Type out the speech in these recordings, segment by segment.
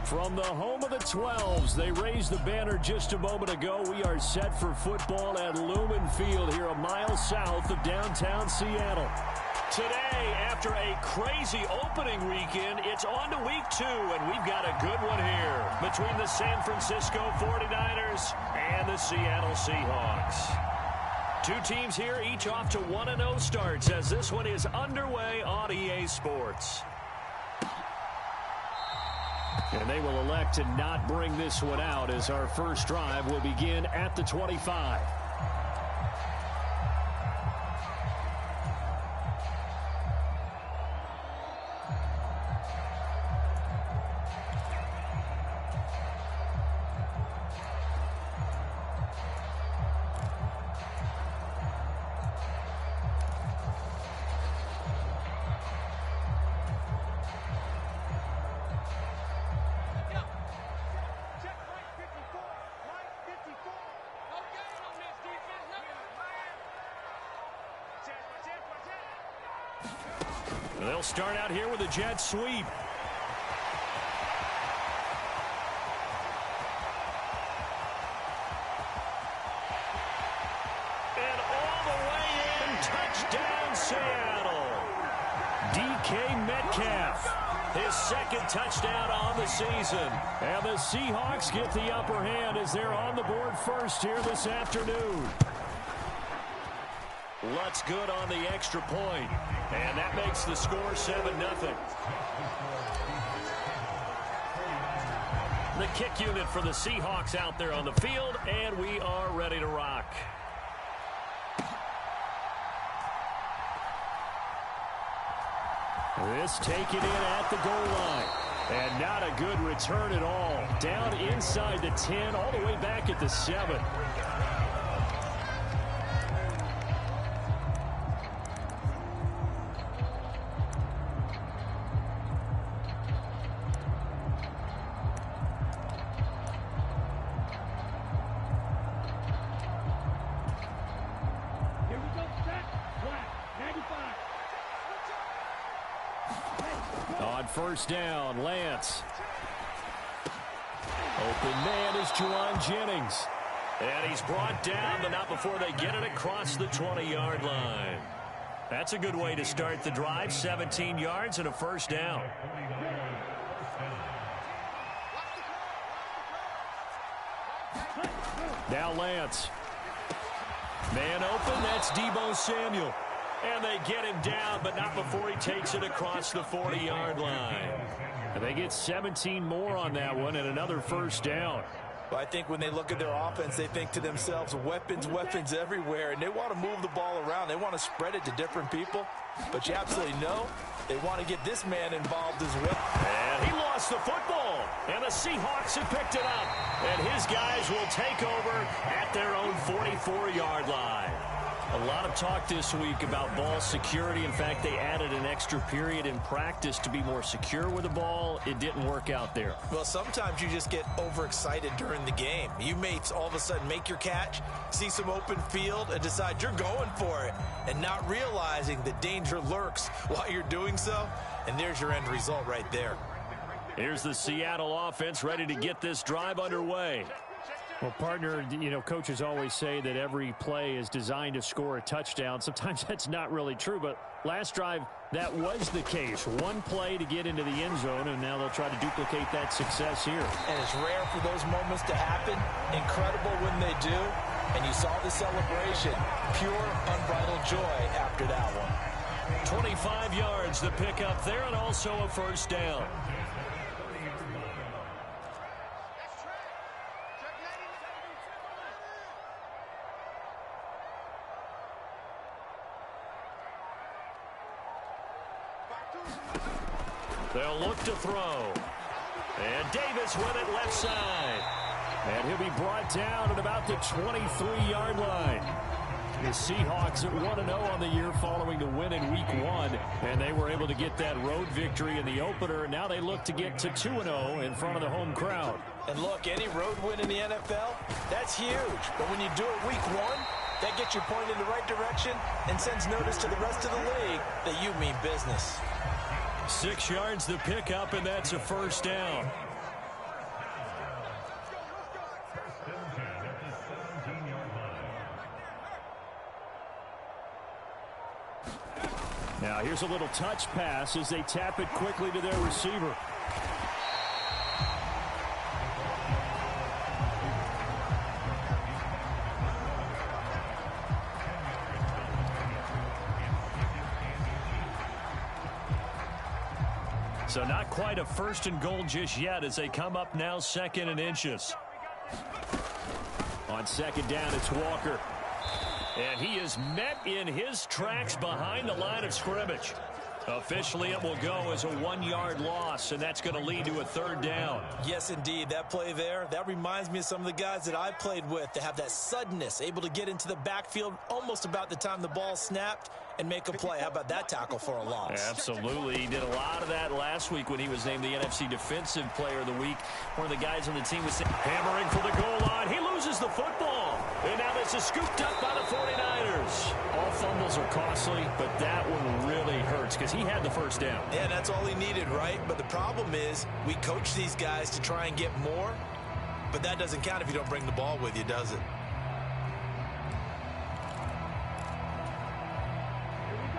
From the home of the 12s, they raised the banner just a moment ago. We are set for football at Lumen Field here a mile south of downtown Seattle. Today, after a crazy opening weekend, it's on to week 2, and we've got a good one here between the San Francisco 49ers and the Seattle Seahawks. Two teams here, each off to 1-0 starts as this one is underway on EA Sports. And they will elect to not bring this one out as our first drive will begin at the 25. They'll start out here with a jet sweep. And all the way in, touchdown Seattle. DK Metcalf, his second touchdown on the season. And the Seahawks get the upper hand as they're on the board first here this afternoon. Lutz good on the extra point. And that makes the score 7-0. The kick unit for the Seahawks out there on the field, and we are ready to rock. This taken in at the goal line. And not a good return at all. Down inside the 10, all the way back at the 7. On first down, Lance. Open man is Juwan Jennings. And he's brought down, but not before they get it across the 20-yard line. That's a good way to start the drive. 17 yards and a first down. Now Lance. Man open, that's Deebo Samuel. And they get him down, but not before he takes it across the 40-yard line. And they get 17 more on that one and another first down. Well, I think when they look at their offense, they think to themselves, weapons, weapons everywhere. And they want to move the ball around. They want to spread it to different people. But you absolutely know they want to get this man involved as well. And he lost the football. And the Seahawks have picked it up. And his guys will take over at their own 44-yard line. A lot of talk this week about ball security. In fact, they added an extra period in practice to be more secure with the ball. It didn't work out there. Well, sometimes you just get overexcited during the game. You may all of a sudden make your catch, see some open field, and decide you're going for it, and not realizing the danger lurks while you're doing so. And there's your end result right there. Here's the Seattle offense ready to get this drive underway. Well, partner, you know, coaches always say that every play is designed to score a touchdown. Sometimes that's not really true, but last drive, that was the case. One play to get into the end zone, and now they'll try to duplicate that success here. And it's rare for those moments to happen. Incredible when they do. And you saw the celebration. Pure, unbridled joy after that one. 25 yards to pick up there, and also a first down. They'll look to throw. And Davis with it left side. And he'll be brought down at about the 23-yard line. The Seahawks at 1-0 on the year following the win in Week 1. And they were able to get that road victory in the opener. Now they look to get to 2-0 in front of the home crowd. And look, any road win in the NFL, that's huge. But when you do it Week 1, that gets you pointed in the right direction and sends notice to the rest of the league that you mean business. 6 yards to pick up, and that's a first down. Now here's a little touch pass as they tap it quickly to their receiver. So not quite a 1st and goal just yet as they come up now 2nd and inches. On 2nd down, it's Walker. And he is met in his tracks behind the line of scrimmage. Officially, it will go as a 1-yard loss, and that's going to lead to a 3rd down. Yes, indeed. That play there, that reminds me of some of the guys that I played with. They have that suddenness, able to get into the backfield almost about the time the ball snapped and make a play. How about that tackle for a loss? Absolutely. He did a lot of that last week when he was named the NFC Defensive Player of the Week. One of the guys on the team was hammering for the goal line. He loses the football. And now this is scooped up by the 49ers. All fumbles are costly, but that one really hurts because he had the 1st down. Yeah, that's all he needed, right? But the problem is we coach these guys to try and get more, but that doesn't count if you don't bring the ball with you, does it?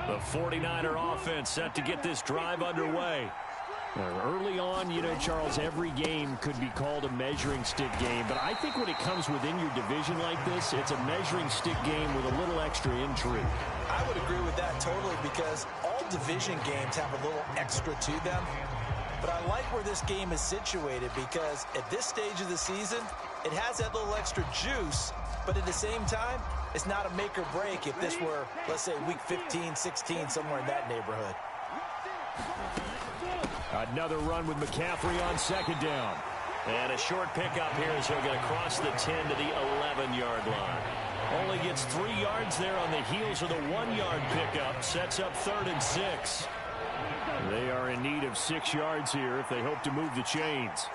The 49er offense set to get this drive underway. Early on, you know, Charles, every game could be called a measuring stick game. But I think when it comes within your division like this, it's a measuring stick game with a little extra intrigue. I would agree with that totally because all division games have a little extra to them. But I like where this game is situated because at this stage of the season, it has that little extra juice. But at the same time, it's not a make or break if this were, let's say, week 15, 16, somewhere in that neighborhood. Another run with McCaffrey on 2nd down. And a short pickup here as he'll get across the 10 to the 11-yard line. Only gets 3 yards there on the heels of the 1-yard pickup. Sets up 3rd and 6. They are in need of 6 yards here if they hope to move the chains.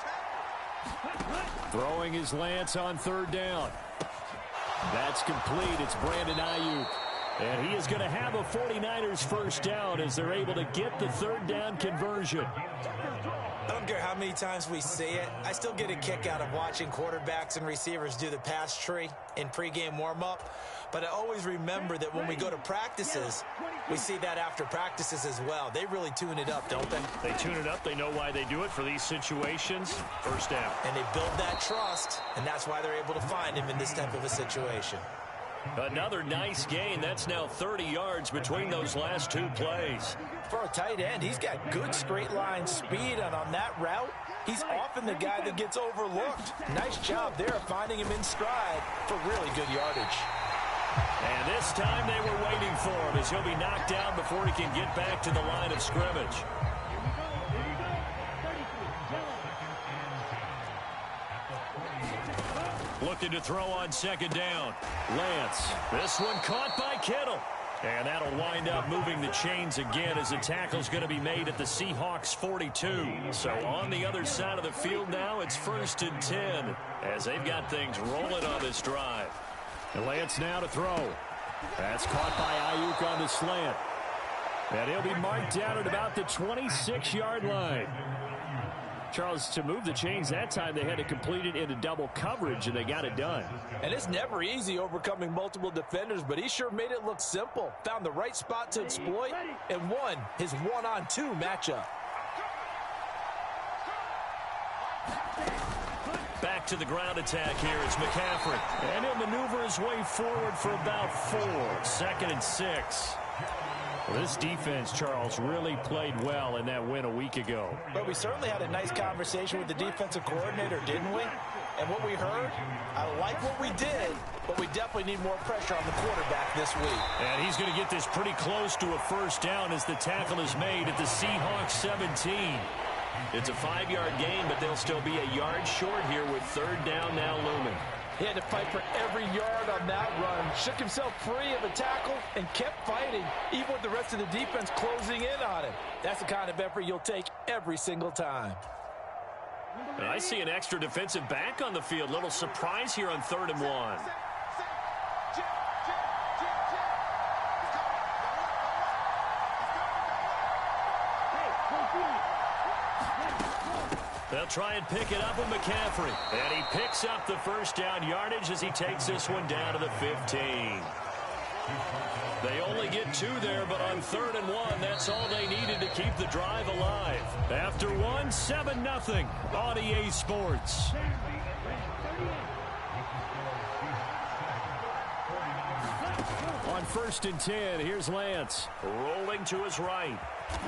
Throwing is Lance on 3rd down. That's complete. It's Brandon Ayuk. And he is going to have a 49ers 1st down as they're able to get the 3rd down conversion. I don't care how many times we see it. I still get a kick out of watching quarterbacks and receivers do the pass tree in pregame warm-up. But I always remember that when we go to practices, we see that after practices as well. They really tune it up, don't they? They tune it up. They know why they do it for these situations. 1st down. And they build that trust, and that's why they're able to find him in this type of a situation. Another nice gain. That's now 30 yards between those last 2 plays. For a tight end, he's got good straight line speed, and on that route, he's often the guy that gets overlooked. Nice job there of finding him in stride for really good yardage. And this time they were waiting for him as he'll be knocked down before he can get back to the line of scrimmage. Looking to throw on 2nd down. Lance. This one caught by Kittle. And that'll wind up moving the chains again as the tackle's going to be made at the Seahawks 42. So on the other side of the field now, it's 1st and 10 as they've got things rolling on this drive. And Lance now to throw. That's caught by Ayuk on the slant. And he'll be marked down at about the 26-yard line. Charles, to move the chains that time, they had to complete it into double coverage, and they got it done. And it's never easy overcoming multiple defenders, but he sure made it look simple. Found the right spot to exploit and won his 1-on-2 matchup. Back to the ground attack here. It's McCaffrey. And he'll maneuver his way forward for about 4. 2nd and 6. Well, this defense, Charles, really played well in that win a week ago. But we certainly had a nice conversation with the defensive coordinator, didn't we? And what we heard, I like what we did, but we definitely need more pressure on the quarterback this week. And he's going to get this pretty close to a 1st down as the tackle is made at the Seahawks 17. It's a 5-yard gain, but they'll still be a yard short here with 3rd down now looming. He had to fight for every yard on that run. Shook himself free of a tackle and kept fighting, even with the rest of the defense closing in on him. That's the kind of effort you'll take every single time. And I see an extra defensive back on the field. Little surprise here on 3rd and 1. They'll try and pick it up with McCaffrey. And he picks up the 1st down yardage as he takes this one down to the 15. They only get 2 there, but on 3rd and 1, that's all they needed to keep the drive alive. After 1, 7-0 on EA Sports. On 1st and 10, here's Lance. Rolling to his right.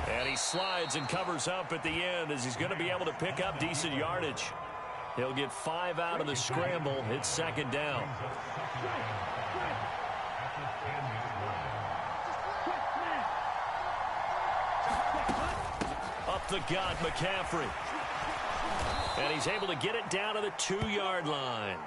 And he slides and covers up at the end as he's going to be able to pick up decent yardage. He'll get 5 out of the scramble. It's 2nd down. Up the gut, McCaffrey. And he's able to get it down to the 2-yard line.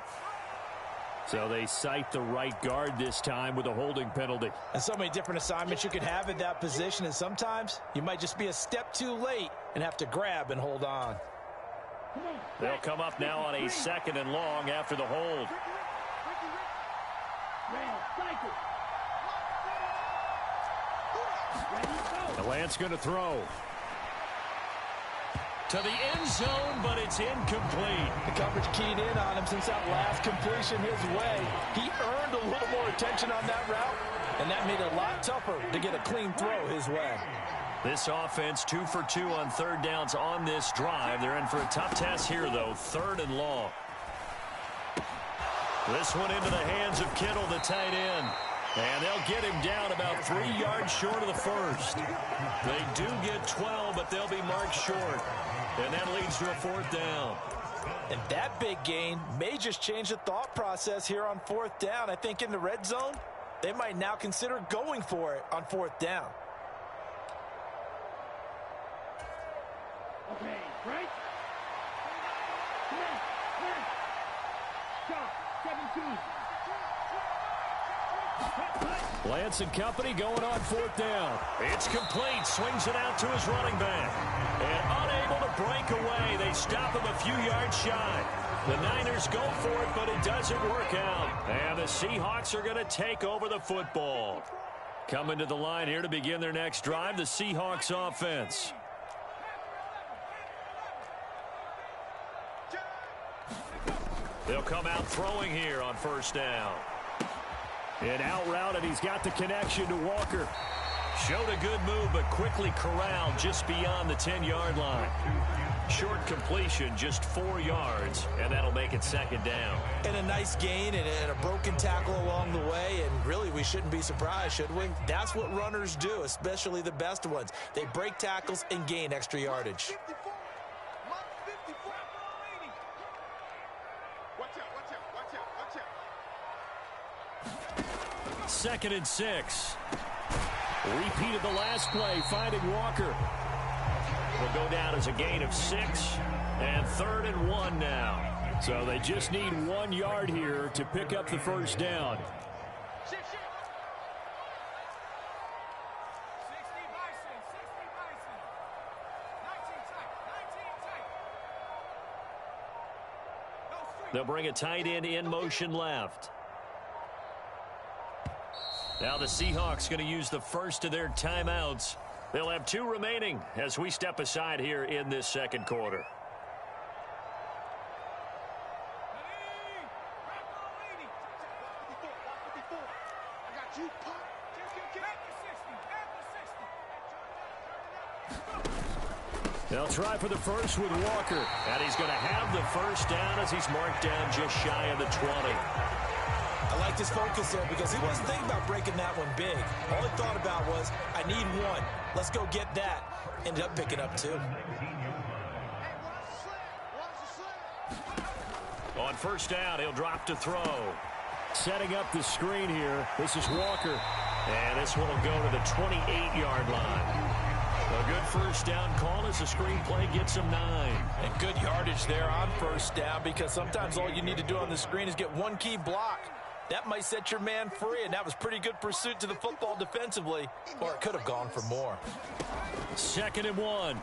So they cite the right guard this time with a holding penalty. And so many different assignments you could have at that position, and sometimes you might just be a step too late and have to grab and hold on. They'll come up now on a 2nd and long after the hold. The Lance going to throw. To the end zone, but it's incomplete. The coverage keyed in on him since that last completion his way. He earned a little more attention on that route, and that made it a lot tougher to get a clean throw his way. This offense 2 for 2 on 3rd downs on this drive. They're in for a tough task here, though. 3rd and long. This one into the hands of Kittle, the tight end. And they'll get him down about 3 yards short of the first. They do get 12, but they'll be marked short. And that leads to a 4th down. And that big gain may just change the thought process here on 4th down. I think in the red zone, they might now consider going for it on 4th down. Okay, right? Come on. Stop. 17. Lance and company going on 4th down. It's complete. Swings it out to his running back. And unable to break away. They stop him a few yards shy. The Niners go for it, but it doesn't work out. And the Seahawks are going to take over the football. Coming to the line here to begin their next drive, the Seahawks offense. They'll come out throwing here on 1st down. And out route, and he's got the connection to Walker. Showed a good move, but quickly corralled just beyond the 10-yard line. Short completion, just 4 yards, and that'll make it 2nd down. And a nice gain and a broken tackle along the way, and really we shouldn't be surprised, should we? That's what runners do, especially the best ones. They break tackles and gain extra yardage. 2nd and 6. Repeat of the last play, finding Walker. Will go down as a gain of 6, and 3rd and 1 now. So they just need 1 yard here to pick up the 1st down. They'll bring a tight end in motion left. Now the Seahawks going to use the first of their timeouts. They'll have 2 remaining as we step aside here in this 2nd quarter. They'll try for the first with Walker. And he's going to have the 1st down as he's marked down just shy of the 20. I liked his focus there because he wasn't thinking about breaking that one big. All he thought about was, I need 1. Let's go get that. Ended up picking up 2. On 1st down, he'll drop to throw. Setting up the screen here. This is Walker. And this one will go to the 28-yard line. A good 1st down call as the screen play gets him 9. And good yardage there on 1st down because sometimes all you need to do on the screen is get 1 key block. That might set your man free, and that was pretty good pursuit to the football defensively, or it could have gone for more. 2nd and 1.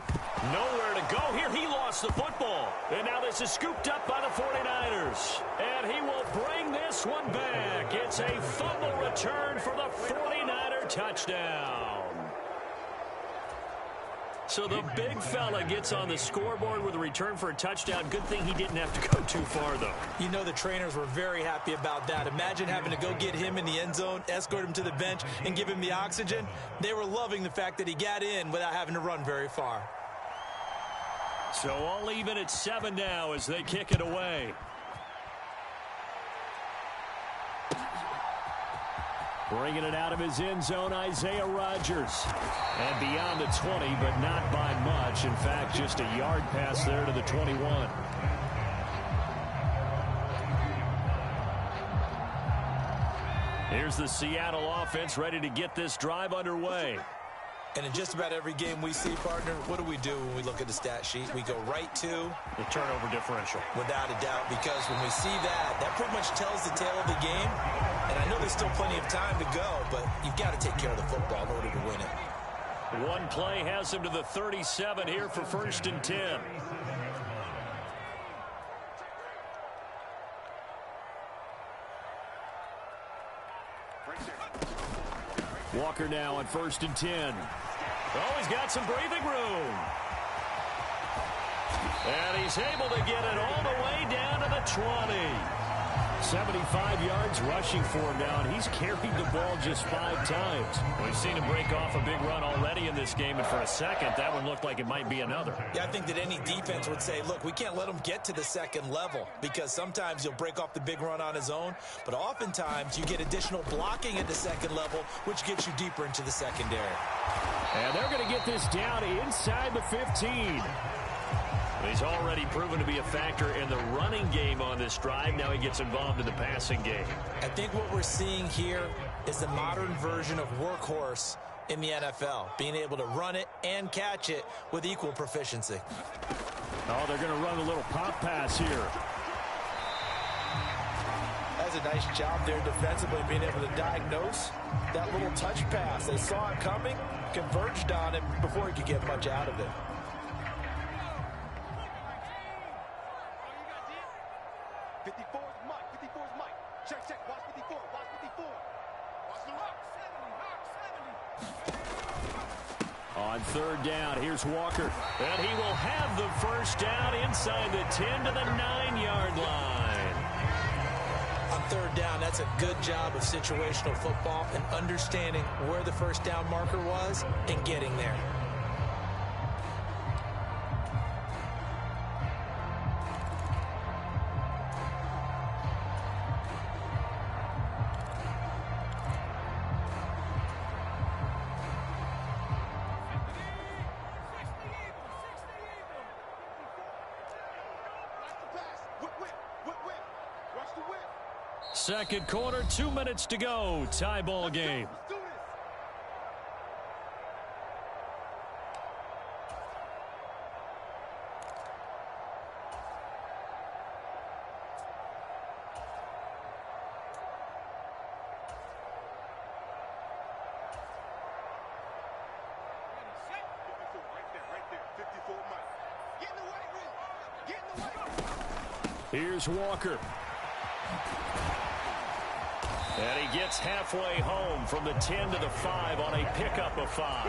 Nowhere to go here. He lost the football. And now this is scooped up by the 49ers. And he will bring this one back. It's a fumble return for the 49er touchdown. So the big fella gets on the scoreboard with a return for a touchdown. Good thing he didn't have to go too far, though. You know the trainers were very happy about that. Imagine having to go get him in the end zone, escort him to the bench, and give him the oxygen. They were loving the fact that he got in without having to run very far. So all even at 7 now as they kick it away. Bringing it out of his end zone, Isaiah Rodgers. And beyond the 20, but not by much. In fact, just a yard pass there to the 21. Here's the Seattle offense ready to get this drive underway. And in just about every game we see, partner, what do we do when we look at the stat sheet? We go right to the turnover differential. Without a doubt, because when we see that, that pretty much tells the tale of the game. And I know there's still plenty of time to go, but you've got to take care of the football in order to win it. One play has him to the 37 here for 1st and 10. Walker now on 1st and 10. Oh, he's got some breathing room. And he's able to get it all the way down to the 20. 75 yards rushing for him now, and he's carried the ball just 5 times. We've seen him break off a big run already in this game, and for a second, that one looked like it might be another. Yeah, I think that any defense would say, look, we can't let him get to the second level, because sometimes he'll break off the big run on his own, but oftentimes you get additional blocking at the second level, which gets you deeper into the secondary. And they're going to get this down inside the 15. He's already proven to be a factor in the running game on this drive. Now he gets involved in the passing game. I think what we're seeing here is the modern version of workhorse in the NFL, being able to run it and catch it with equal proficiency. Oh, they're going to run a little pop pass here. That's a nice job there defensively, being able to diagnose that little touch pass. They saw it coming, converged on it before he could get much out of it. On 3rd down, here's Walker. And he will have the 1st down inside the 10 to the 9-yard line. On 3rd down, that's a good job of situational football and understanding where the 1st down marker was and getting there. Second quarter, 2 minutes to go. Tie ball game. Here's Walker. And he gets halfway home from the 10 to the 5 on a pickup of 5.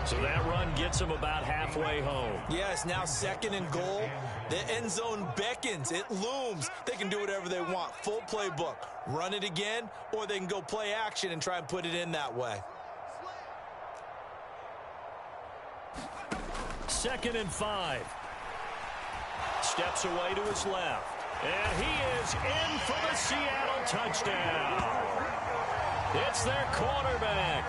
So that run gets him about halfway home. Yes, now 2nd and goal. The end zone beckons. It looms. They can do whatever they want. Full playbook. Run it again, or they can go play action and try and put it in that way. 2nd and 5. Steps away to his left. And he is in for the Seattle touchdown. It's their quarterback.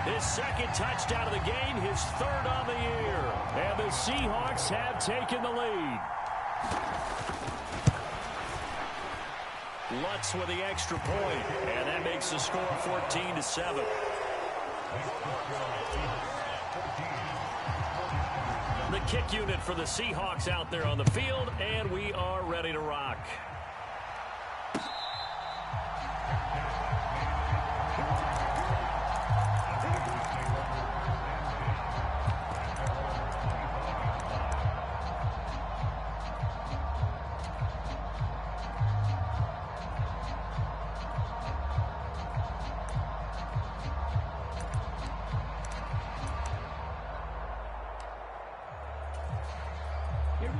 His 2nd touchdown of the game, his 3rd on the year. And the Seahawks have taken the lead. Lutz with the extra point, and that makes the score 14-7. The kick unit for the Seahawks out there on the field, and we are ready to rock.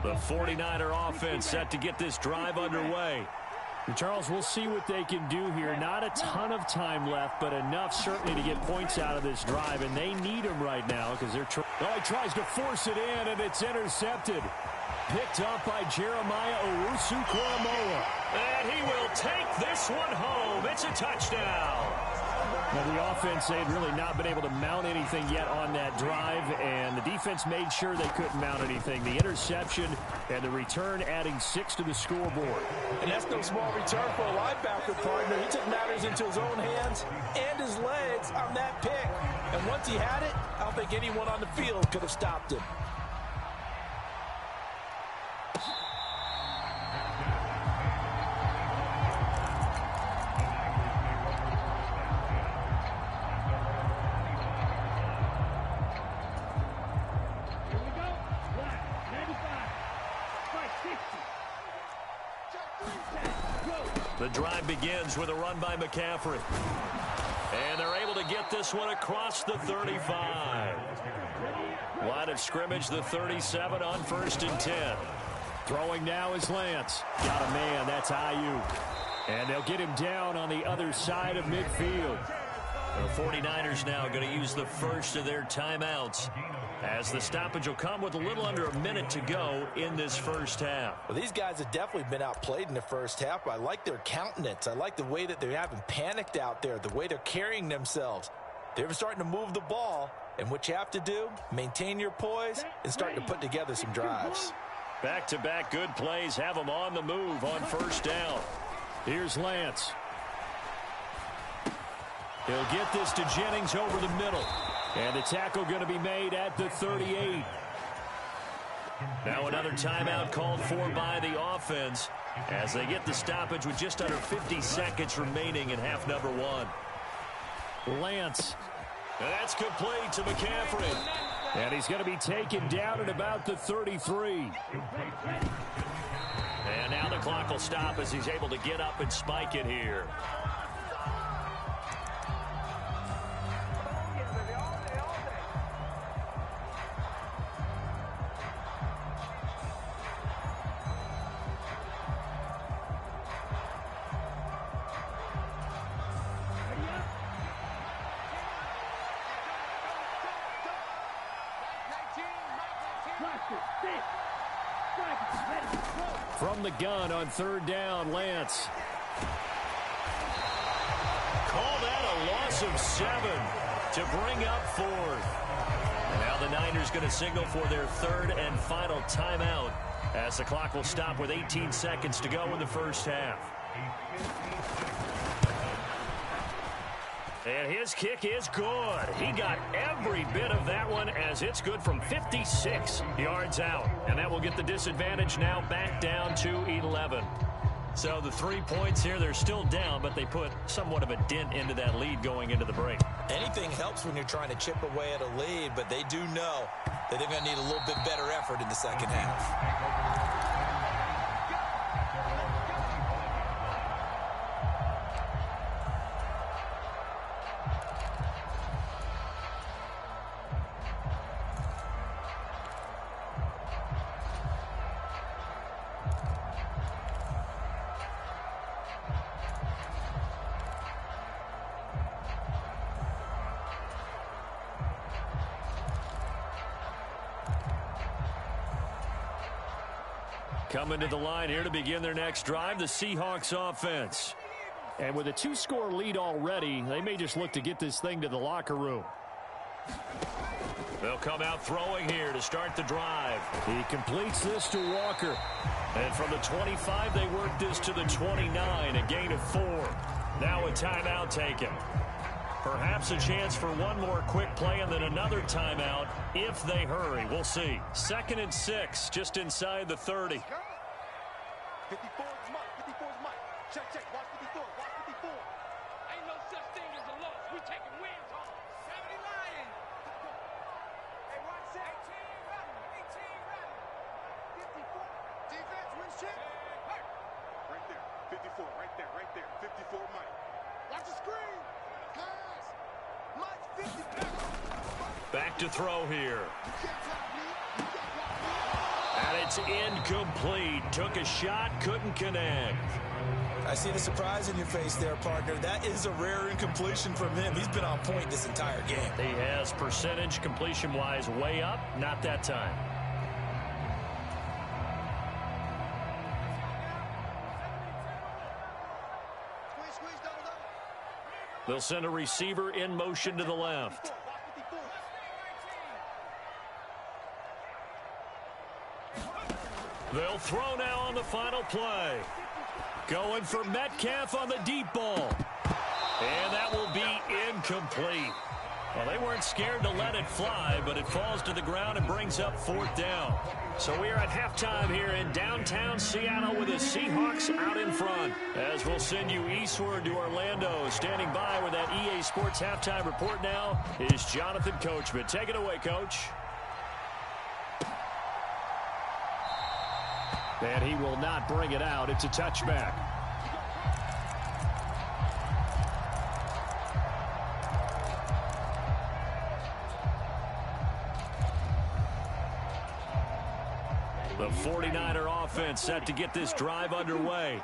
The 49er offense set to get this drive underway. And Charles, we'll see what they can do here. Not a ton of time left, but enough certainly to get points out of this drive, and they need them right now because they're he tries to force it in, and it's intercepted. Picked up by Jeremiah Owusu-Koramoah. And he will take this one home. It's a touchdown. Now, the offense, they'd really not been able to mount anything yet on that drive, and the defense made sure they couldn't mount anything. The interception and the return adding 6 to the scoreboard. And that's no small return for a linebacker partner. He took matters into his own hands and his legs on that pick. And once he had it, I don't think anyone on the field could have stopped him. The drive begins with a run by McCaffrey. And they're able to get this one across the 35. Line of scrimmage, the 37 on 1st and 10. Throwing now is Lance. Got a man, that's Ayuk. And they'll get him down on the other side of midfield. The 49ers now going to use the first of their timeouts, as the stoppage will come with a little under a minute to go in this first half. Well, these guys have definitely been outplayed in the first half. I like their countenance. I like the way that they haven't panicked out there, the way they're carrying themselves. They're starting to move the ball, and what you have to do, maintain your poise and start to put together some drives. Back-to-back good plays have them on the move on first down. Here's Lance. He'll get this to Jennings over the middle. And the tackle going to be made at the 38. Now another timeout called for by the offense as they get the stoppage with just under 50 seconds remaining in half number one. Lance. And that's complete to McCaffrey. And he's going to be taken down at about the 33. And now the clock will stop as he's able to get up and spike it here. From the gun on 3rd down, Lance. Call that a loss of 7 to bring up 4th. Now the Niners going to signal for their 3rd and final timeout as the clock will stop with 18 seconds to go in the first half. And his kick is good. He got every bit of that one as it's good from 56 yards out. And that will get the disadvantage now back down to 11. So the 3 points here, they're still down, but they put somewhat of a dent into that lead going into the break. Anything helps when you're trying to chip away at a lead, but they do know that they're going to need a little bit better effort in the second half. Coming to the line here to begin their next drive, the Seahawks offense. And with a 2-score lead already, they may just look to get this thing to the locker room. They'll come out throwing here to start the drive. He completes this to Walker. And from the 25, they work this to the 29, a gain of 4. Now a timeout taken. Perhaps a chance for one more quick play and then another timeout if they hurry. We'll see. 2nd and 6, just inside the 30. 54 is Mike. 54 is Mike. Check, check. Watch 54. Watch 54. Ain't no such thing as a loss. We taking wins home. 70 Lions. Hey, watch that. 18 running. 54. Defense wins shit. Hey. Right there. 54. Right there. Right there. 54 Mike. Watch the screen. Pass. Mike 50. Back to throw here. And it It's incomplete. Took a shot, couldn't connect. I see the surprise in your face there, partner. That is a rare incompletion from him. He's been on point this entire game. He has percentage completion-wise way up. Not that time. They'll send a receiver in motion to the left. They'll throw now on the final play. Going for Metcalf on the deep ball. And that will be incomplete. Well, they weren't scared to let it fly, but it falls to the ground and brings up 4th down. So we are at halftime here in downtown Seattle with the Seahawks out in front. As we'll send you eastward to Orlando. Standing by with that EA Sports halftime report now is Jonathan Coachman. Take it away, Coach. And he will not bring it out. It's a touchback. The 49er offense set to get this drive underway.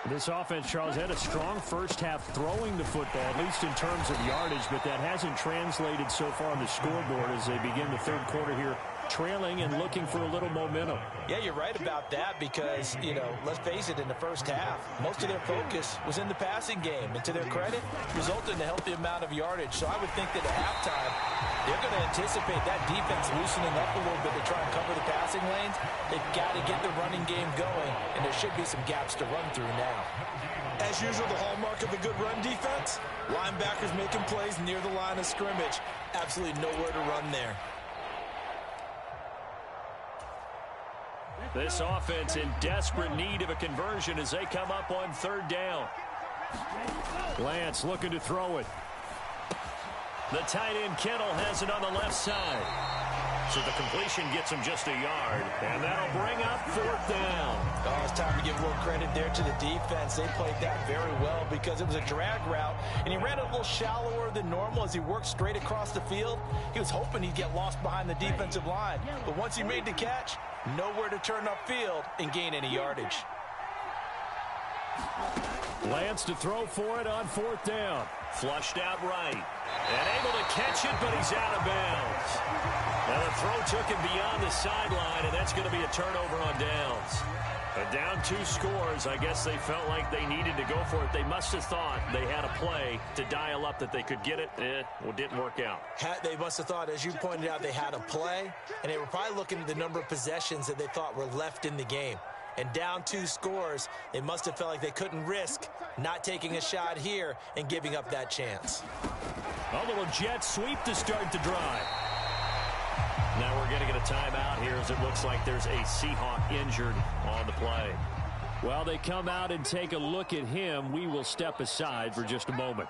This offense, Charles, had a strong first half throwing the football, at least in terms of yardage, but that hasn't translated so far on the scoreboard as they begin the third quarter here, trailing and looking for a little momentum. Yeah, you're right about that because, you know, let's face it, in the first half, most of their focus was in the passing game. And to their credit, resulted in a healthy amount of yardage. So I would think that at halftime, they're going to anticipate that defense loosening up a little bit to try and cover the passing lanes. They've got to get the running game going, and there should be some gaps to run through now. As usual, the hallmark of a good run defense, linebackers making plays near the line of scrimmage. Absolutely nowhere to run there. This offense in desperate need of a conversion as they come up on 3rd down. Lance looking to throw it. The tight end Kittle has it on the left side. So the completion gets him just a yard. And that'll bring up 4th down. Oh, it's time to give a little credit there to the defense. They played that very well because it was a drag route. And he ran a little shallower than normal as he worked straight across the field. He was hoping he'd get lost behind the defensive line. But once he made the catch, nowhere to turn upfield and gain any yardage. Lance to throw for it on 4th down. Flushed out right. And able to catch it, but he's out of bounds. Now the throw took him beyond the sideline, and that's going to be a turnover on downs. But down 2 scores, I guess they felt like they needed to go for it. They must have thought they had a play to dial up that they could get it. Well, didn't work out. They must have thought, as you pointed out, they had a play, and they were probably looking at the number of possessions that they thought were left in the game. And down 2 scores, they must have felt like they couldn't risk not taking a shot here and giving up that chance. A little jet sweep to start the drive. Now we're going to get a timeout here as it looks like there's a Seahawk injured on the play. While they come out and take a look at him, we will step aside for just a moment.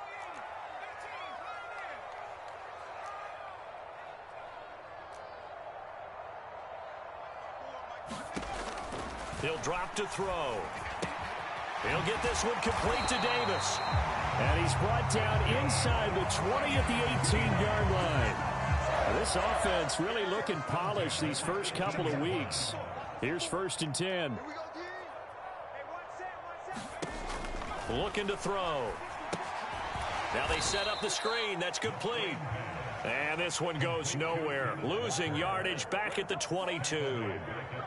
He'll drop to throw. He'll get this one complete to Davis. And he's brought down inside the 20 at the 18-yard line. Now this offense really looking polished these first couple of weeks. Here's 1st and 10. Looking to throw. Now they set up the screen. That's complete. And this one goes nowhere. Losing yardage back at the 22.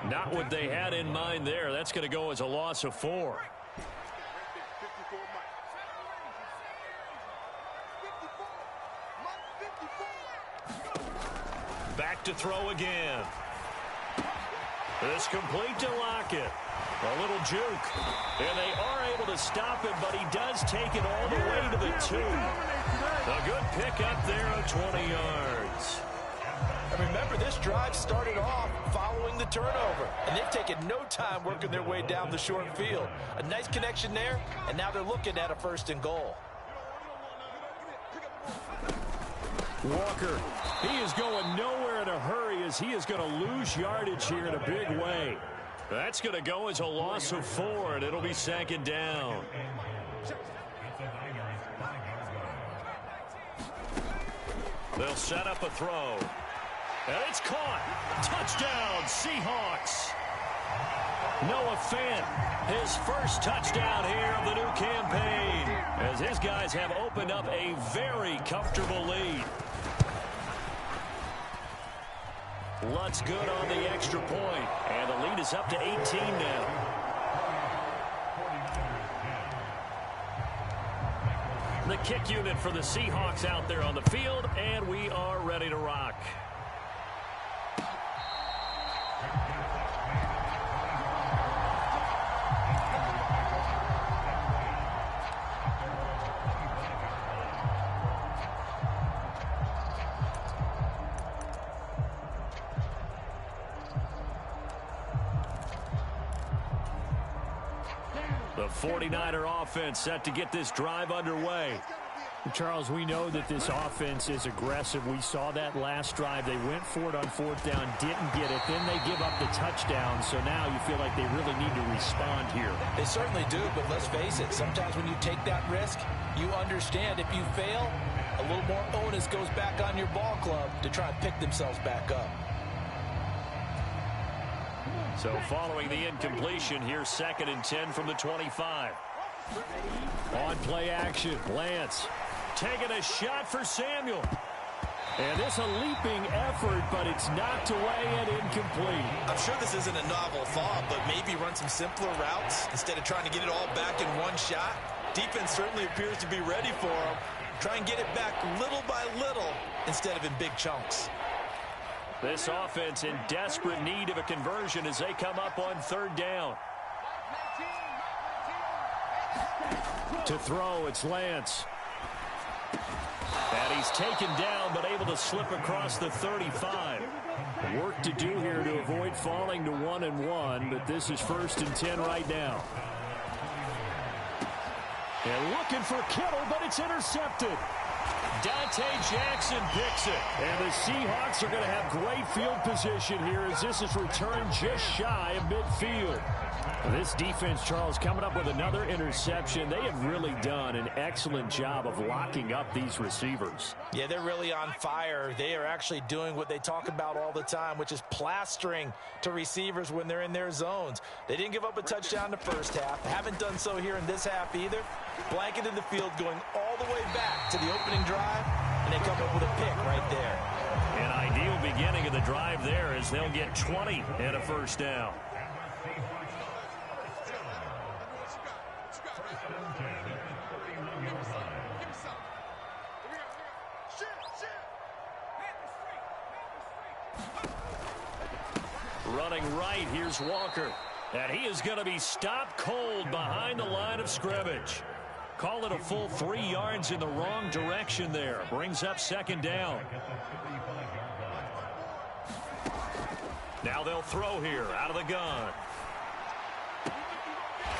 Not what they had in mind there. That's going to go as a loss of 4. Back to throw again. This complete to Lockett. A little juke. And they are able to stop him, but he does take it all the way to the 2. A good pick up there of 20 yards. And remember, this drive started off following the turnover, and they've taken no time working their way down the short field. A nice connection there, and now they're looking at a 1st and goal. Walker, he is going nowhere in a hurry as he is going to lose yardage here in a big way. That's going to go as a loss of 4, and it'll be 2nd down. They'll set up a throw. And it's caught. Touchdown, Seahawks. Noah Fant, his first touchdown here of the new campaign, as his guys have opened up a very comfortable lead. Lutz good on the extra point, and the lead is up to 18 now. The kick unit for the Seahawks out there on the field, and we are ready to rock. The 49er offense set to get this drive underway. Charles, we know that this offense is aggressive. We saw that last drive. They went for it on fourth down, didn't get it. Then they give up the touchdown. So now you feel like they really need to respond here. They certainly do, but let's face it. Sometimes when you take that risk, you understand if you fail, a little more onus goes back on your ball club to try and pick themselves back up. So following the incompletion, here's 2nd and 10 from the 25. On play action, Lance taking a shot for Samuel. And this a leaping effort, but it's knocked away and incomplete. I'm sure this isn't a novel thought, but maybe run some simpler routes instead of trying to get it all back in one shot. Defense certainly appears to be ready for him. Try and get it back little by little instead of in big chunks. This offense in desperate need of a conversion as they come up on 3rd down. To throw, it's Lance. And he's taken down, but able to slip across the 35. Work to do here to avoid falling to 1-1, but this is 1st and 10 right now. And looking for Kittle, but it's intercepted. Dante Jackson picks it. And the Seahawks are going to have great field position here as this is returned just shy of midfield. This defense, Charles, coming up with another interception. They have really done an excellent job of locking up these receivers. Yeah, they're really on fire. They are actually doing what they talk about all the time, which is plastering to receivers when they're in their zones. They didn't give up a touchdown the first half. Haven't done so here in this half either. Blanketed the field going all the way back to the opening drive, and they come up with a pick right there. An ideal beginning of the drive there as they'll get 20 and a 1st down. Running right, here's Walker. And he is going to be stopped cold behind the line of scrimmage. Call it a full 3 yards in the wrong direction there. Brings up 2nd down. Now they'll throw here out of the gun.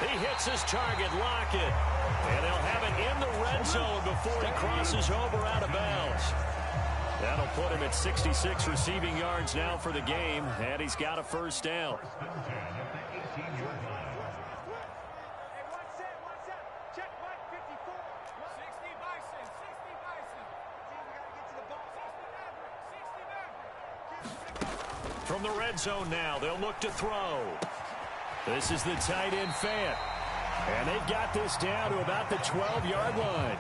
He hits his target, Lockett. And they'll have it in the red zone before he crosses over out of bounds. That'll put him at 66 receiving yards now for the game, and he's got a 1st down. From the red zone now, they'll look to throw. This is the tight end Fant. And they've got this down to about the 12-yard line.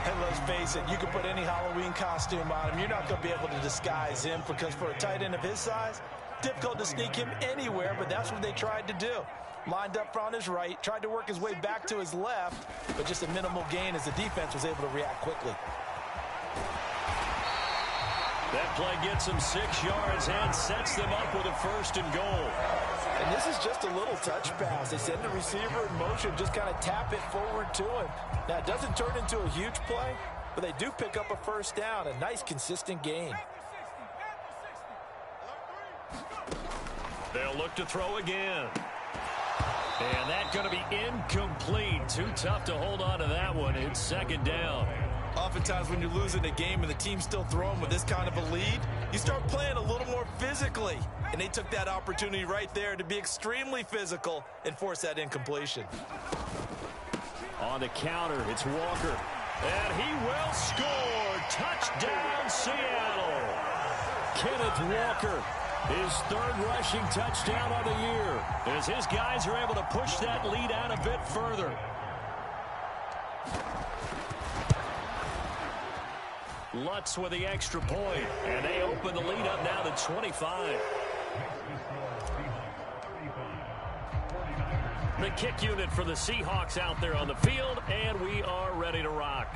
And let's face it, you can put any Halloween costume on him. You're not going to be able to disguise him because for a tight end of his size, difficult to sneak him anywhere, but that's what they tried to do. Lined up on his right, tried to work his way back to his left, but just a minimal gain as the defense was able to react quickly. That play gets them 6 yards and sets them up with a 1st and goal. And this is just a little touch pass. They send the receiver in motion, just kind of tap it forward to him. Now, it doesn't turn into a huge play, but they do pick up a 1st down, a nice, consistent gain. They'll look to throw again. And that's going to be incomplete. Too tough to hold on to that one. It's 2nd down. Oftentimes when you're losing a game and the team's still throwing with this kind of a lead, you start playing a little more physically. And they took that opportunity right there to be extremely physical and force that incompletion. On the counter, it's Walker. And he will score. Touchdown, Seattle. Kenneth Walker His third rushing touchdown of the year, as his guys are able to push that lead out a bit further. Lutz with the extra point, and they open the lead up now to 25. The kick unit for the Seahawks out there on the field, and we are ready to rock.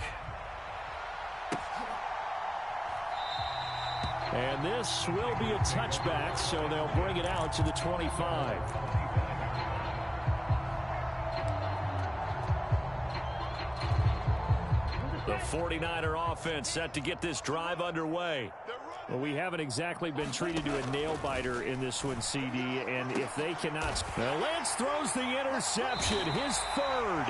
And this will be a touchback, so they'll bring it out to the 25. The 49er offense set to get this drive underway. Well, we haven't exactly been treated to a nail-biter in this one, CD, and if they cannot... Now Lance throws the interception, his third.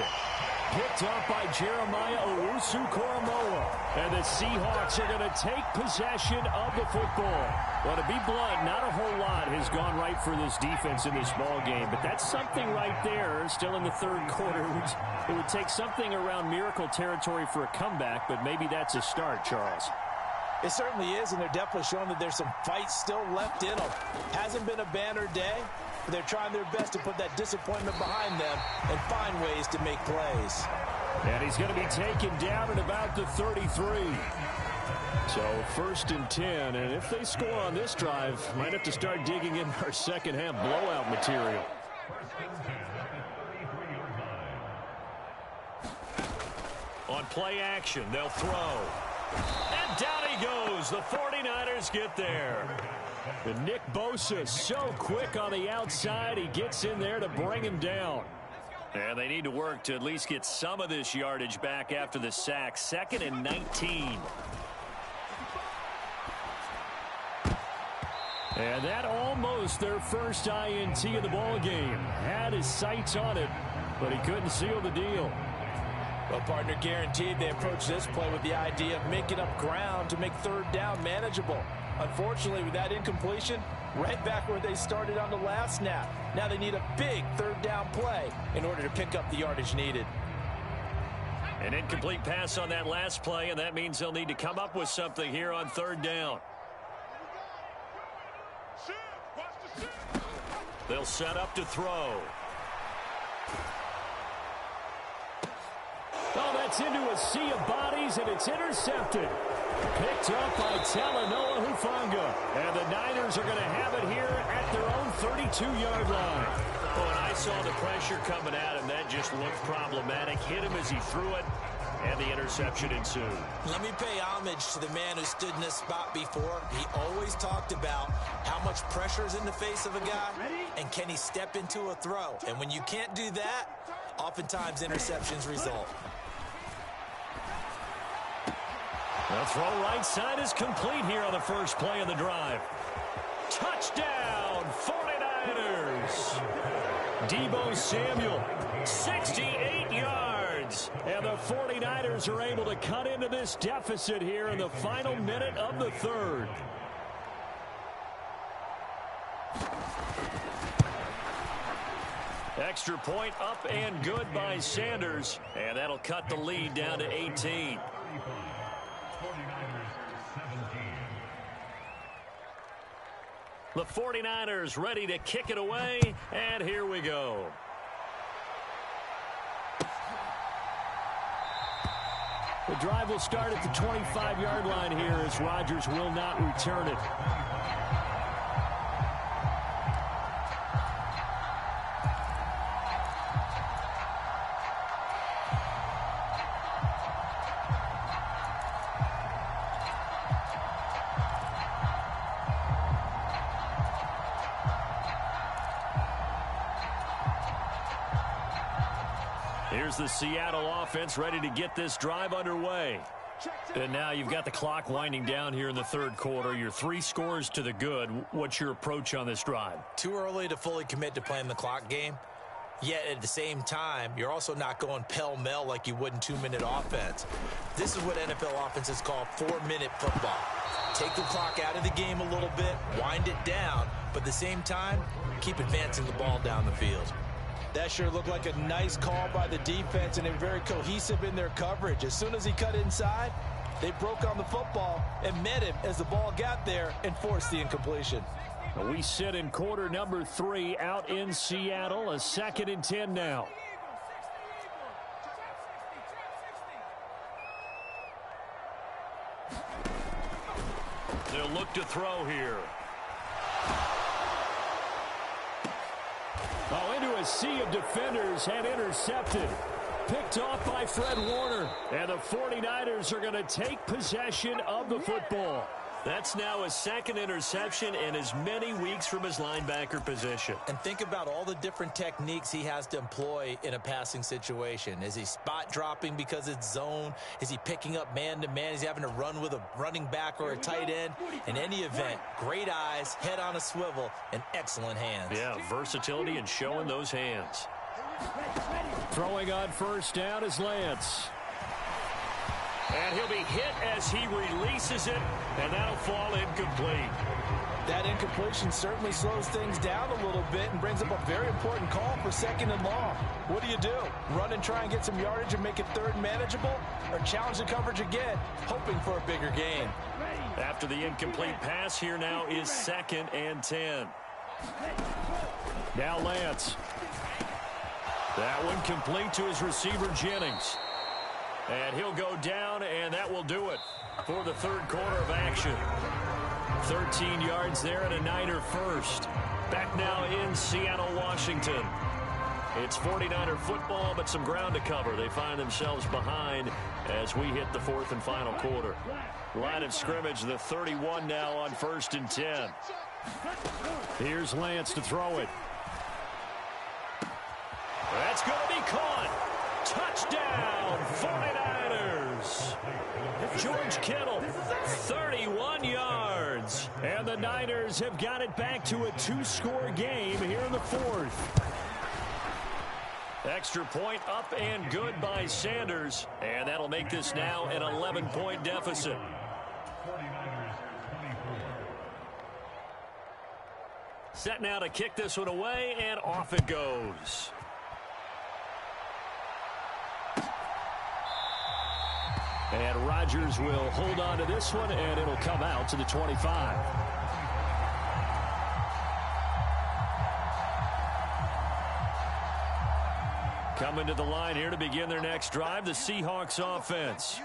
Picked up by Jeremiah Owusu-Koramoah. And the Seahawks are going to take possession of the football. Well, to be blunt, not a whole lot has gone right for this defense in this ball game, but that's something right there, still in the third quarter. It would take something around miracle territory for a comeback, but maybe that's a start, Charles. It certainly is, and they're definitely showing that there's some fight still left in them. Hasn't been a banner day, but they're trying their best to put that disappointment behind them and find ways to make plays. And he's going to be taken down at about the 33. So 1st and 10, and if they score on this drive, might have to start digging in our second half blowout material. On play action, they'll throw. And down he goes. The 49ers get there. And Nick Bosa so quick on the outside. He gets in there to bring him down. And they need to work to at least get some of this yardage back after the sack. 2nd and 19. And that almost their first INT of the ball game. Had his sights on it, but he couldn't seal the deal. Well, partner, guaranteed they approach this play with the idea of making up ground to make third down manageable. Unfortunately, with that incompletion, right back where they started on the last snap. Now they need a big third down play in order to pick up the yardage needed. An incomplete pass on that last play, and that means they'll need to come up with something here on third down. They'll set up to throw. Oh, that's into a sea of bodies, and it's intercepted. Picked up by Talanoa Hufanga. And the Niners are going to have it here at their own 32-yard line. Oh, and I saw the pressure coming at him. That just looked problematic. Hit him as he threw it, and the interception ensued. Let me pay homage to the man who stood in this spot before. He always talked about how much pressure is in the face of a guy, and can he step into a throw. And when you can't do that, oftentimes interceptions result. The throw right side is complete here on the first play of the drive. Touchdown, 49ers. Deebo Samuel, 68 yards. And the 49ers are able to cut into this deficit here in the final minute of the third. Extra point up and good by Sanders. And that'll cut the lead down to 18. The 49ers ready to kick it away, and here we go. The drive will start at the 25-yard line here as Rodgers will not return it. Here's the Seattle offense ready to get this drive underway. And now you've got the clock winding down here in the third quarter. You're 3 scores to the good. What's your approach on this drive? Too early to fully commit to playing the clock game. Yet at the same time, you're also not going pell-mell like you would in 2-minute offense. This is what NFL offenses call 4-minute football. Take the clock out of the game a little bit, wind it down, but at the same time, keep advancing the ball down the field. That sure looked like a nice call by the defense, and they're very cohesive in their coverage. As soon as he cut inside, They broke on the football and met him as the ball got there and forced the incompletion. We sit in quarter number 3 out in Seattle. A 2nd and 10 now. They'll look to throw here. Oh, into a sea of defenders and intercepted. Picked off by Fred Warner. And the 49ers are going to take possession of the football. That's now his 2nd interception in as many weeks from his linebacker position. And think about all the different techniques he has to employ in a passing situation. Is he spot dropping because it's zone? Is he picking up man-to-man? Is he having to run with a running back or a tight end? In any event, great eyes, head on a swivel, and excellent hands. Yeah, versatility and showing those hands. Throwing on first down is Lance. And he'll be hit as he releases it, and that'll fall incomplete. That incompletion certainly slows things down a little bit and brings up a very important call for 2nd and long. What do? Run and try and get some yardage and make it 3rd manageable? Or challenge the coverage again, hoping for a bigger gain? After the incomplete pass, here now is 2nd and 10. Now Lance. That one complete to his receiver, Jennings. And he'll go down, and that will do it for the 3rd quarter of action. 13 yards there and a Niner first. Back now in Seattle, Washington. It's 49er football, but some ground to cover. They find themselves behind as we hit the 4th and final quarter. Line of scrimmage, the 31 now on 1st and 10. Here's Lance to throw it. That's going to be caught. Touchdown, 49ers. George Kittle, 31 yards. And the Niners have got it back to a 2-score game here in the 4th. Extra point up and good by Sanders. And that'll make this now an 11-point deficit. Set now to kick this one away, and off it goes. And Rodgers will hold on to this one, and it'll come out to the 25. Coming to the line here to begin their next drive, the Seahawks offense.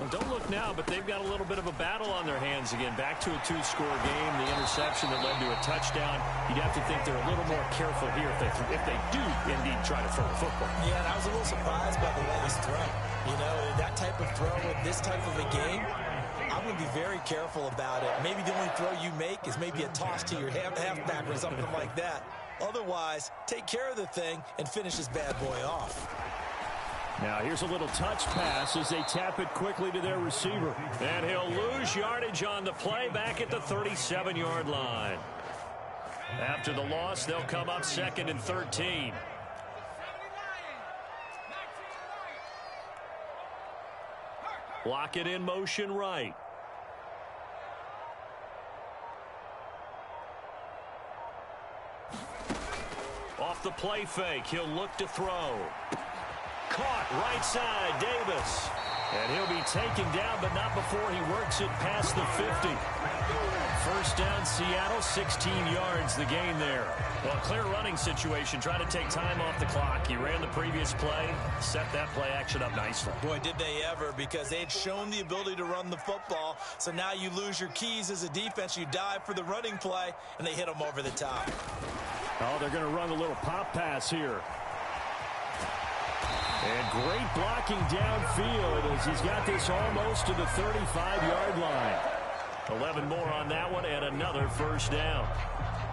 Well, don't look now, but they've got a little bit of a battle on their hands again. Back to a 2-score game. The interception that led to a touchdown. You'd have to think they're a little more careful here if they do indeed try to throw the football. Yeah, and I was a little surprised by the last throw. You know, that type of throw with this type of a game, I'm going to be very careful about it. Maybe the only throw you make is maybe a toss to your halfback or something like that. Otherwise, take care of the thing and finish this bad boy off. Now here's a little touch pass as they tap it quickly to their receiver. And he'll lose yardage on the play back at the 37-yard line. After the loss, they'll come up 2nd and 13. Lock it in motion right. Off the play fake, he'll look to throw. Caught right side, Davis. And he'll be taken down, but not before he works it past the 50. First down, Seattle, 16 yards, the gain there. Well, clear running situation. Try to take time off the clock. He ran the previous play, set that play action up nicely. Boy, did they ever, because they had shown the ability to run the football. So now you lose your keys as a defense. You dive for the running play, and they hit them over the top. Oh, they're going to run a little pop pass here. And great blocking downfield as he's got this almost to the 35-yard line. 11 more on that one and another first down.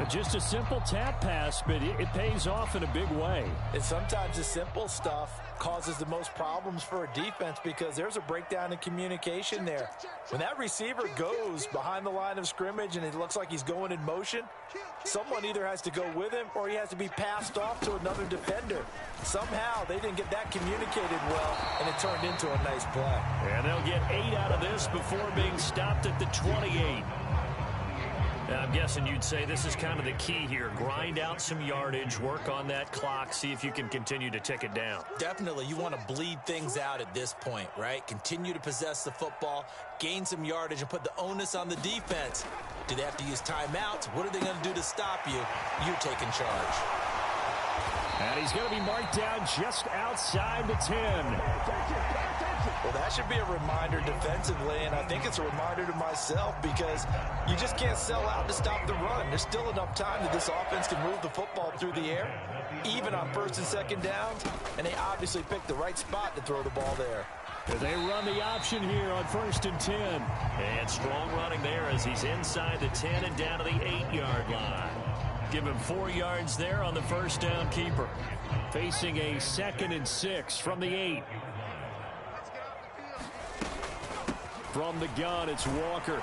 Just a simple tap pass, but it pays off in a big way. And sometimes the simple stuff causes the most problems for a defense because there's a breakdown in communication there. When that receiver goes behind the line of scrimmage and it looks like he's going in motion, someone either has to go with him or he has to be passed off to another defender. Somehow they didn't get that communicated well, and it turned into a nice play. And they'll get 8 out of this before being stopped at the 28. I'm guessing you'd say this is kind of the key here. Grind out some yardage, work on that clock, see if you can continue to tick it down. Definitely, you want to bleed things out at this point, right? Continue to possess the football, gain some yardage, and put the onus on the defense. Do they have to use timeouts? What are they going to do to stop you? You're taking charge. And he's going to be marked down just outside the 10. Well, that should be a reminder defensively, and I think it's a reminder to myself because you just can't sell out to stop the run. There's still enough time that this offense can move the football through the air, even on first and second downs, and they obviously picked the right spot to throw the ball there. They run the option here on 1st and 10. And strong running there as he's inside the 10 and down to the 8-yard line. Give him 4 yards there on the first down keeper. Facing a 2nd and 6 from the 8. From the gun, it's Walker.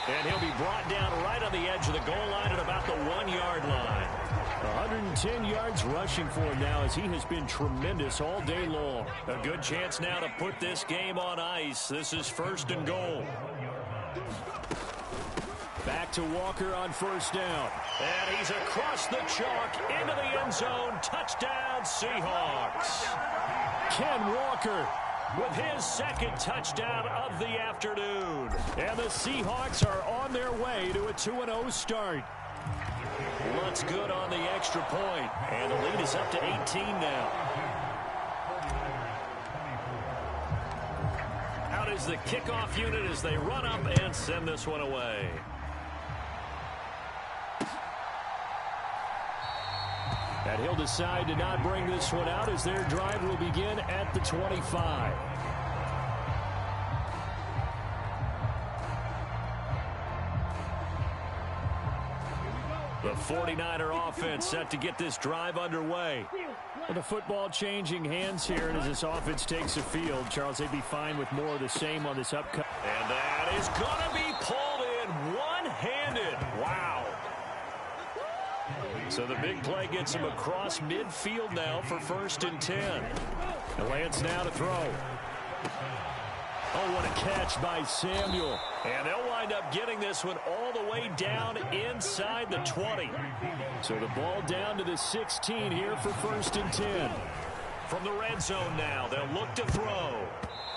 And he'll be brought down right on the edge of the goal line at about the 1-yard line. 110 yards rushing for him now as he has been tremendous all day long. A good chance now to put this game on ice. This is 1st and goal. Back to Walker on 1st down. And he's across the chalk into the end zone. Touchdown, Seahawks. Ken Walker with his 2nd touchdown of the afternoon. And the Seahawks are on their way to a 2-0 start. Looks good on the extra point. And the lead is up to 18 now. Out is the kickoff unit as they run up and send this one away. And he'll decide to not bring this one out as their drive will begin at the 25. The 49er offense set to get this drive underway. Well, the football changing hands here, and as this offense takes the field, Charles, they'd be fine with more of the same on this upcoming. And that is going to be pulled in one-handed. Wow. So the big play gets him across midfield now for 1st and 10. And Lance now to throw. Oh, what a catch by Samuel. And they'll wind up getting this one all the way down inside the 20. So the ball down to the 16 here for 1st and 10. From the red zone now, they'll look to throw.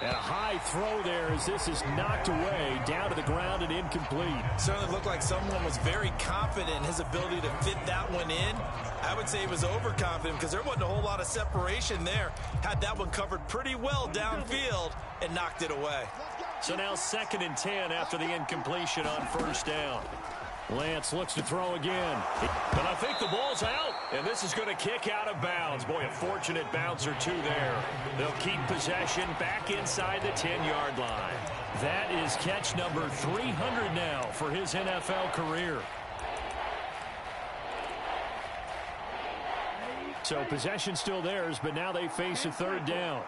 And a high throw there as this is knocked away, down to the ground and incomplete. Certainly looked like someone was very confident in his ability to fit that one in. I would say he was overconfident because there wasn't a whole lot of separation there. Had that one covered pretty well downfield and knocked it away. So now 2nd and 10 after the incompletion on 1st down. Lance looks to throw again. But I think the ball's out, and this is going to kick out of bounds. Boy, a fortunate bounce or two there. They'll keep possession back inside the 10-yard line. That is catch number 300 now for his NFL career. So possession still theirs, but now they face a 3rd down.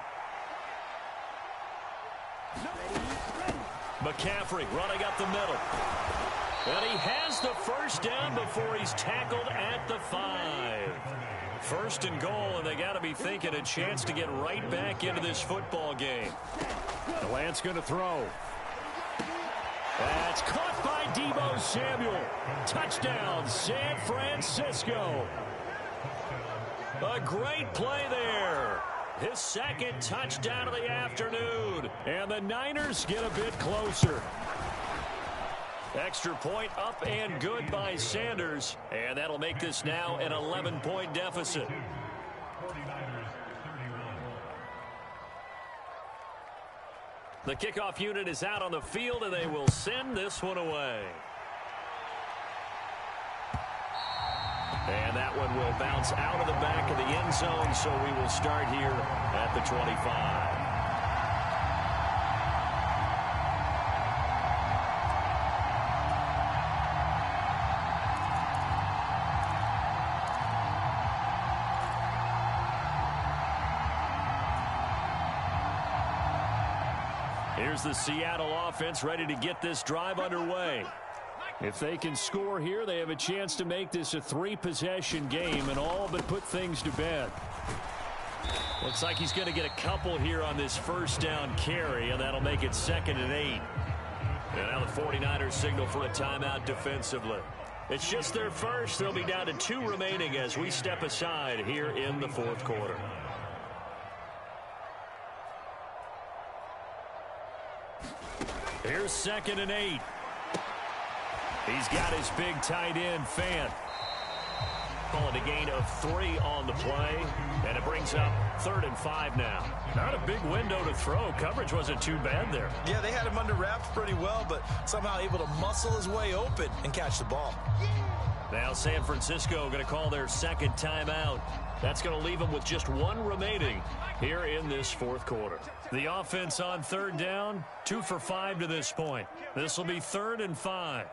McCaffrey running up the middle. And he has the 1st down before he's tackled at the 5. 1st and goal, and they got to be thinking a chance to get right back into this football game. Lance going to throw. That's caught by Deebo Samuel. Touchdown, San Francisco. A great play there. His 2nd touchdown of the afternoon. And the Niners get a bit closer. Extra point up and good by Sanders. And that'll make this now an 11-point deficit. The kickoff unit is out on the field, and they will send this one away. And that one will bounce out of the back of the end zone, so we will start here at the 25. Here's the Seattle offense ready to get this drive underway. If they can score here, they have a chance to make this a 3-possession game and all but put things to bed. Looks like he's going to get a couple here on this 1st down carry, and that'll make it 2nd and 8. And now the 49ers signal for a timeout defensively. It's just their first. They'll be down to 2 remaining as we step aside here in the fourth quarter. Here's 2nd and 8. He's got his big tight end, Fant. Calling a gain of 3 on the play, and it brings up 3rd and 5 now. Not a big window to throw. Coverage wasn't too bad there. Yeah, they had him under wraps pretty well, but somehow able to muscle his way open and catch the ball. Now San Francisco going to call their 2nd timeout. That's going to leave them with just 1 remaining here in this fourth quarter. The offense on 3rd down, 2 for 5 to this point. This will be 3rd and 5.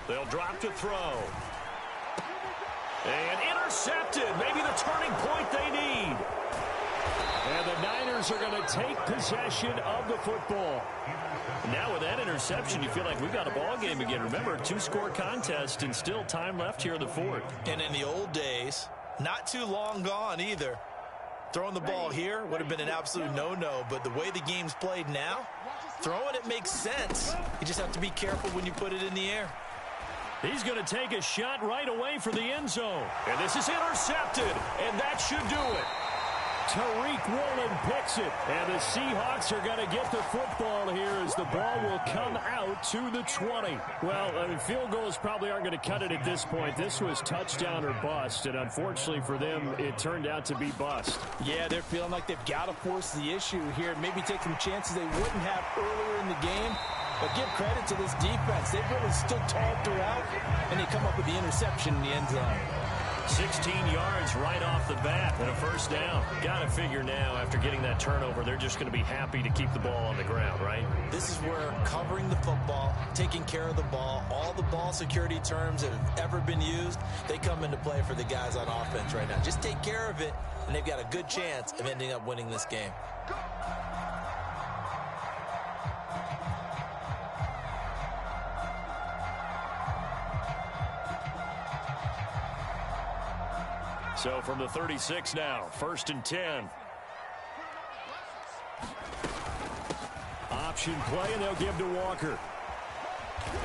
They'll drop to throw. And intercepted. Maybe the turning point they need. And the Niners are going to take possession of the football. Now with that interception, you feel like we've got a ball game again. Remember, 2-score contest and still time left here in the fourth. And in the old days, not too long gone either, throwing the ball here would have been an absolute no-no. But the way the game's played now, throwing it makes sense. You just have to be careful when you put it in the air. He's going to take a shot right away for the end zone. And this is intercepted, and that should do it. Tariq Woolen picks it, and the Seahawks are going to get the football here as the ball will come out to the 20. Well, I mean, field goals probably aren't going to cut it at this point. This was touchdown or bust, and unfortunately for them, it turned out to be bust. Yeah, they're feeling like they've got to force the issue here, maybe take some chances they wouldn't have earlier in the game. But give credit to this defense. They've really stood tall throughout, and they come up with the interception in the end zone. 16 yards right off the bat and a first down. Got to figure now, after getting that turnover, they're just going to be happy to keep the ball on the ground, right? This is where covering the football, taking care of the ball, all the ball security terms that have ever been used, they come into play for the guys on offense right now. Just take care of it, and they've got a good chance of ending up winning this game. So from the 36 now, 1st and 10. Option play, and they'll give to Walker.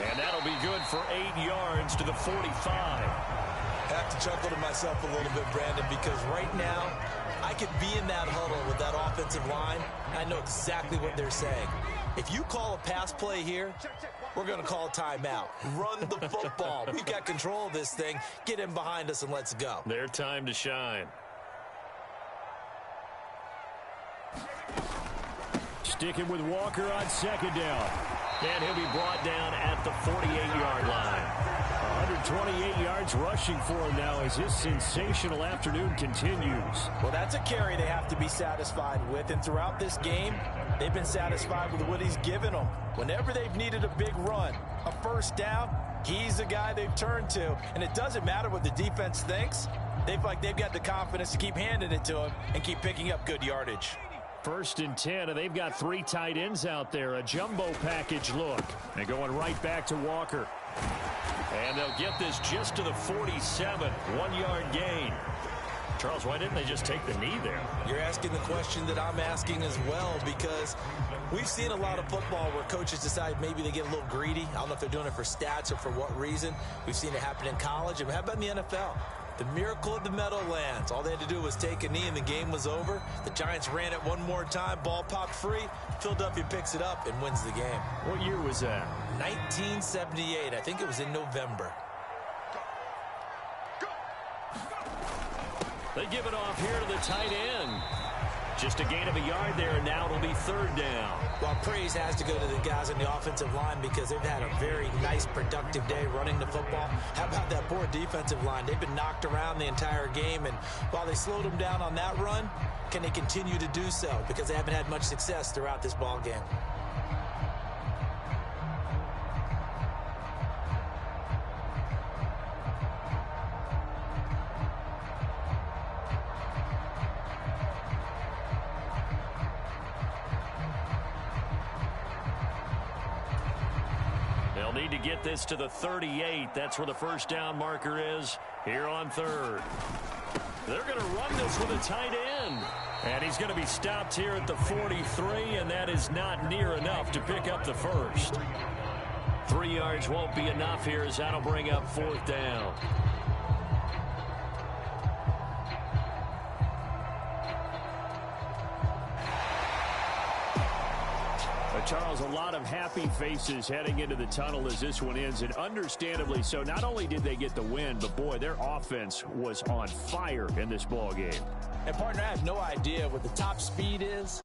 And that'll be good for 8 yards to the 45. I have to chuckle to myself a little bit, Brandon, because right now I could be in that huddle with that offensive line. I know exactly what they're saying. If you call a pass play here, we're going to call a timeout. Run the football. We've got control of this thing. Get in behind us and let's go. Their time to shine. Sticking with Walker on 2nd down. And he'll be brought down at the 48-yard line. 128 yards rushing for him now as his sensational afternoon continues. Well, that's a carry they have to be satisfied with, and throughout this game, they've been satisfied with what he's given them. Whenever they've needed a big run, a first down, he's the guy they've turned to. And it doesn't matter what the defense thinks. They've got the confidence to keep handing it to him and keep picking up good yardage. 1st and 10, and they've got 3 tight ends out there. A jumbo package look. And going right back to Walker. And they'll get this just to the 47, 1-yard gain. Charles, why didn't they just take the knee there? You're asking the question that I'm asking as well, because we've seen a lot of football where coaches decide maybe they get a little greedy. I don't know if they're doing it for stats or for what reason. We've seen it happen in college. And how about in the NFL? The miracle of the Meadowlands. All they had to do was take a knee and the game was over. The Giants ran it one more time. Ball popped free. Philadelphia picks it up and wins the game. What year was that? 1978. I think it was in November. They give it off here to the tight end. Just a gain of a yard there, and now it'll be 3rd down. Well, praise has to go to the guys on the offensive line because they've had a very nice, productive day running the football. How about that poor defensive line? They've been knocked around the entire game, and while they slowed them down on that run, can they continue to do so? Because they haven't had much success throughout this ball game. need to get this to the 38. That's where the first down marker is here on third. They're going to run this with a tight end. And he's going to be stopped here at the 43, and that is not near enough to pick up the first. 3 yards won't be enough here as that'll bring up fourth down. Charles, a lot of happy faces heading into the tunnel as this one ends, and understandably so. Not only did they get the win, but, boy, their offense was on fire in this ball game. And, partner, I have no idea what the top speed is.